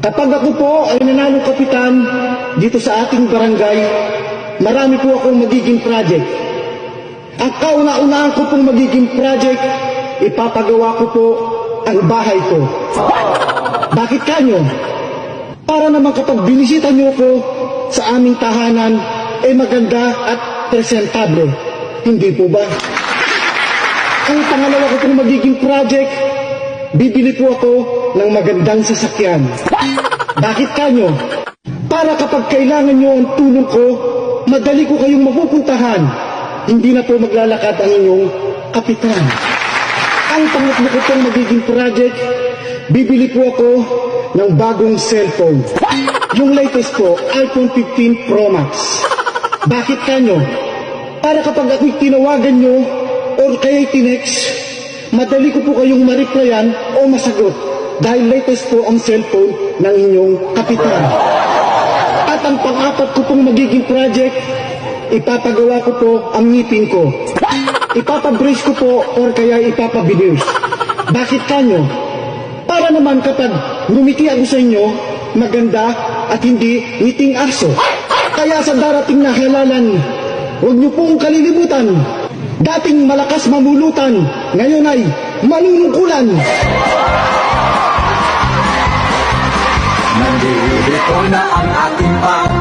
Kapag ako po ay nanalong kapitan dito sa ating barangay, marami po akong magiging project. Ang kauna-unahan ko pong magiging project, ipapagawa ko po ang bahay ko. Bakit kanyo? Para naman kapag binisita niyo ko sa aming tahanan, ay maganda at presentable. Hindi po ba? Ang pangalawa ko pong magiging project, bibili po ako ng magandang sasakyan. Bakit kanyo? Para kapag kailangan nyo ang tulong ko, madali ko kayong mapupuntahan. Hindi na po maglalakad ang inyong kapitan. Ang pangatlo ko pong magiging project, bibili po ako ng bagong cellphone. Yung latest po, iPhone 15 Pro Max. Bakit kanyo? Para kapag ako'y tinawagan nyo or kaya'y tinext, madali ko po kayong ma-replyan o masagot dahil latest po ang cellphone ng inyong kapitan. At ang pang-apat ko pong magiging project, ipapagawa ko po ang ngipin ko. Ipapabrace ko po or kaya ipapabiners. Bakit kanyo? Para naman kapag ngumiti ako sa inyo, maganda at hindi ngiting aso. Kaya sa darating na halalan, huwag niyo pong kalilimutan. Dating malakas mamulutan, ngayon ay manunungkulan. Nandito na ang ating